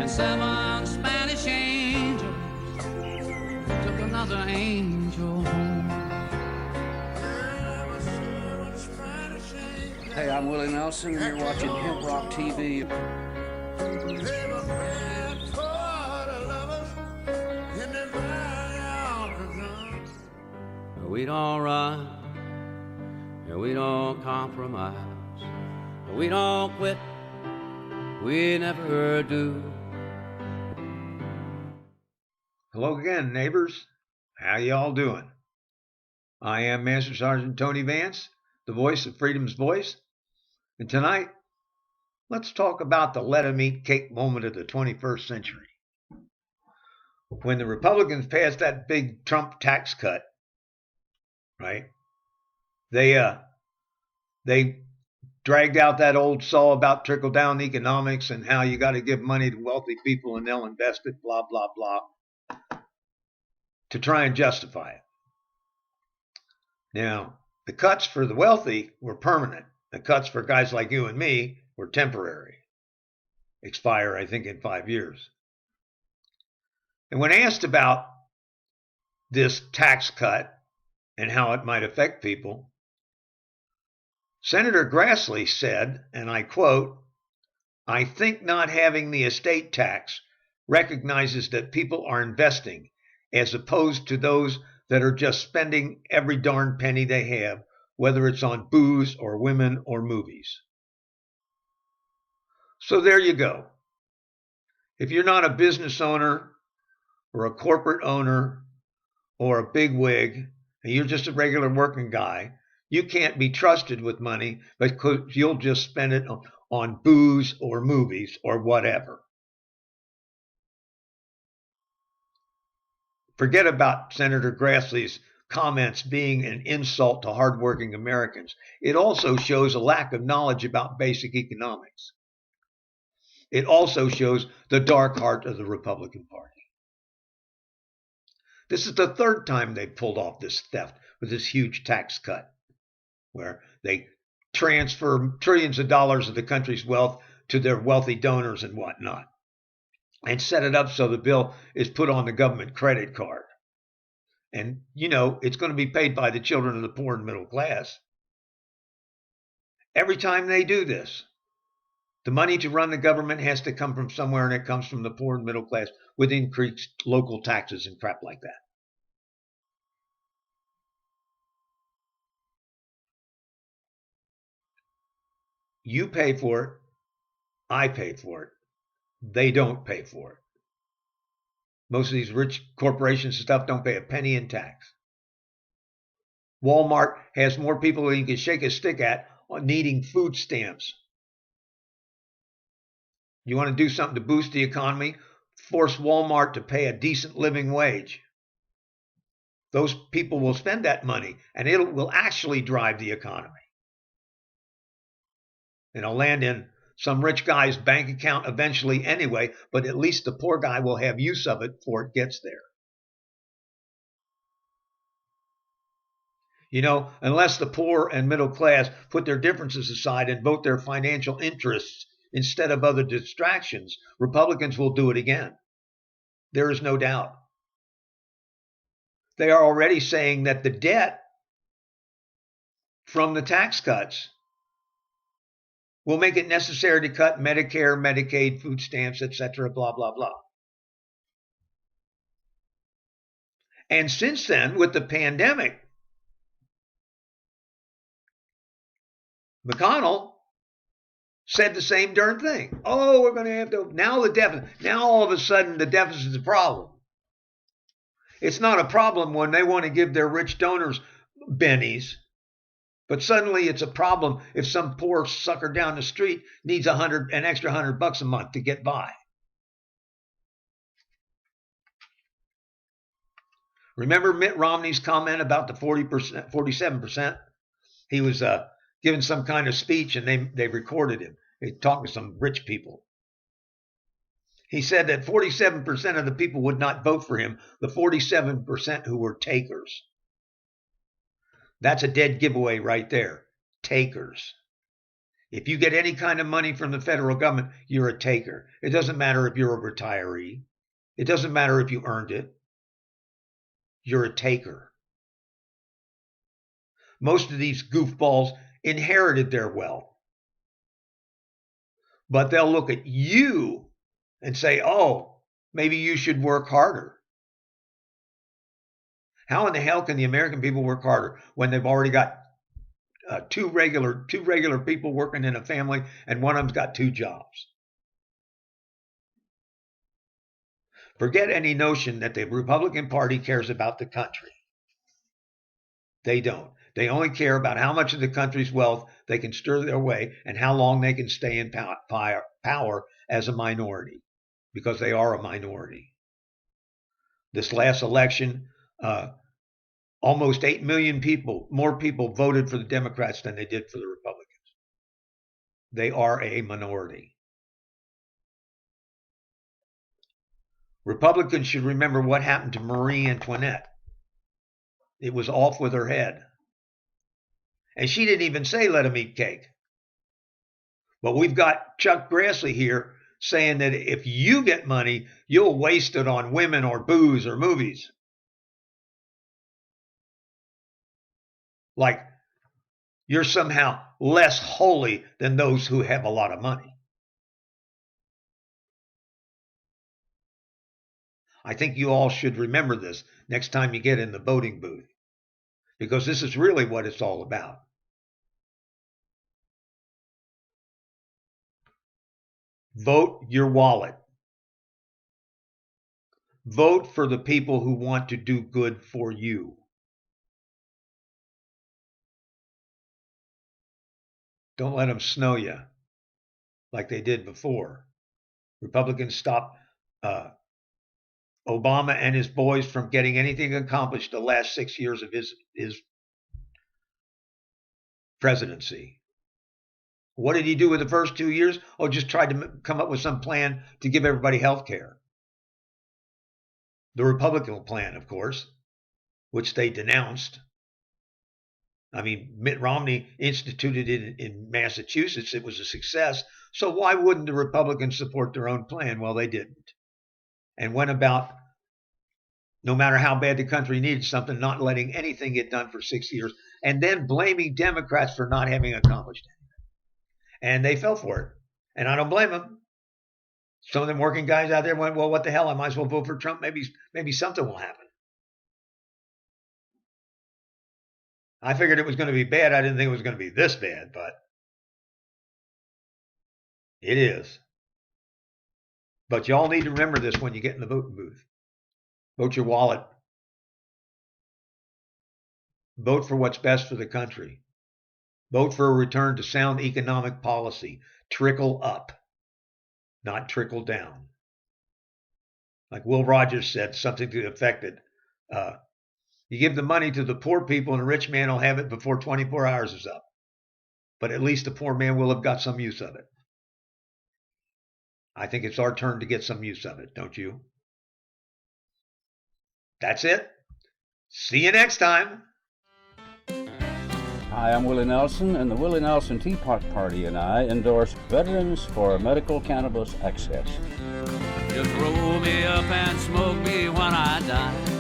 and 7 Spanish angels took another angel home. Hey, I'm Willie Nelson, and you're watching HempRock TV. We don't run, and we don't compromise, we don't quit, we never do. Hello again, neighbors. How y'all doing? I am Master Sergeant Tony Vance, the voice of Freedom's Voice. And tonight, let's talk about the let 'em eat cake moment of the 21st century. When the Republicans passed that big Trump tax cut, right? They dragged out that old saw about trickle-down economics and how you got to give money to wealthy people and they'll invest it, blah, blah, blah, to try and justify it. Now, the cuts for the wealthy were permanent. The cuts for guys like you and me were temporary. Expire, I think, in 5 years. And when asked about this tax cut and how it might affect people, Senator Grassley said, and I quote, "I think not having the estate tax recognizes that people are investing as opposed to those that are just spending every darn penny they have, whether it's on booze or women or movies." So there you go. If you're not a business owner or a corporate owner or a bigwig, and you're just a regular working guy, you can't be trusted with money because you'll just spend it on booze or movies or whatever. Forget about Senator Grassley's comments being an insult to hardworking Americans. It also shows a lack of knowledge about basic economics. It also shows the dark heart of the Republican Party. This is the third time they pulled off this theft with this huge tax cut, where they transfer trillions of dollars of the country's wealth to their wealthy donors and whatnot, and set it up so the bill is put on the government credit card. And, you know, it's going to be paid by the children of the poor and middle class. Every time they do this, the money to run the government has to come from somewhere, and it comes from the poor and middle class with increased local taxes and crap like that. You pay for it. I pay for it. They don't pay for it. Most of these rich corporations and stuff don't pay a penny in tax. Walmart has more people than you can shake a stick at needing food stamps. You want to do something to boost the economy? Force Walmart to pay a decent living wage. Those people will spend that money, and it will actually drive the economy. And it'll land in some rich guy's bank account eventually anyway, but at least the poor guy will have use of it before it gets there. You know, unless the poor and middle class put their differences aside and vote their financial interests instead of other distractions, Republicans will do it again. There is no doubt. They are already saying that the debt from the tax cuts will make it necessary to cut Medicare, Medicaid, food stamps, etc., blah, blah, blah. And since then, with the pandemic, McConnell said the same darn thing. Oh, we're going to have to, now all of a sudden the deficit is a problem. It's not a problem when they want to give their rich donors bennies, but suddenly it's a problem if some poor sucker down the street needs an extra $100 a month to get by. Remember Mitt Romney's comment about the 47%? He was giving some kind of speech, and they recorded him. He talked to some rich people. He said that 47% of the people would not vote for him, the 47% who were takers. That's a dead giveaway right there. Takers. If you get any kind of money from the federal government, you're a taker. It doesn't matter if you're a retiree. It doesn't matter if you earned it. You're a taker. Most of these goofballs inherited their wealth. But they'll look at you and say, oh, maybe you should work harder. How in the hell can the American people work harder when they've already got two regular people working in a family and one of them's got 2 jobs? Forget any notion that the Republican Party cares about the country. They don't. They only care about how much of the country's wealth they can stir their way and how long they can stay in power as a minority, because they are a minority. This last election, almost 8 million people, more people voted for the Democrats than they did for the Republicans. They are a minority. Republicans should remember what happened to Marie Antoinette. It was off with her head. And she didn't even say let them eat cake. But we've got Chuck Grassley here saying that if you get money, you'll waste it on women or booze or movies. Like you're somehow less holy than those who have a lot of money. I think you all should remember this next time you get in the voting booth, because this is really what it's all about. Vote your wallet. Vote for the people who want to do good for you. Don't let them snow you like they did before. Republicans stopped Obama and his boys from getting anything accomplished the last 6 years of his presidency. What did he do with the first 2 years? Oh, just tried to come up with some plan to give everybody health care. The Republican plan, of course, which they denounced. I mean, Mitt Romney instituted it in Massachusetts. It was a success. So why wouldn't the Republicans support their own plan? Well, they didn't. And went about, no matter how bad the country needed something, not letting anything get done for 6 years, and then blaming Democrats for not having accomplished anything. And they fell for it. And I don't blame them. Some of them working guys out there went, well, what the hell? I might as well vote for Trump. Maybe something will happen. I figured it was going to be bad. I didn't think it was going to be this bad, but it is. But y'all need to remember this when you get in the voting booth. Vote your wallet. Vote for what's best for the country. Vote for a return to sound economic policy. Trickle up, not trickle down. Like Will Rogers said, something to the effect that you give the money to the poor people and the rich man will have it before 24 hours is up. But at least the poor man will have got some use of it. I think it's our turn to get some use of it, don't you? That's it. See you next time. Hi, I'm Willie Nelson, and the Willie Nelson Teapot Party and I endorse Veterans for Medical Cannabis Access. Just roll me up and smoke me when I die.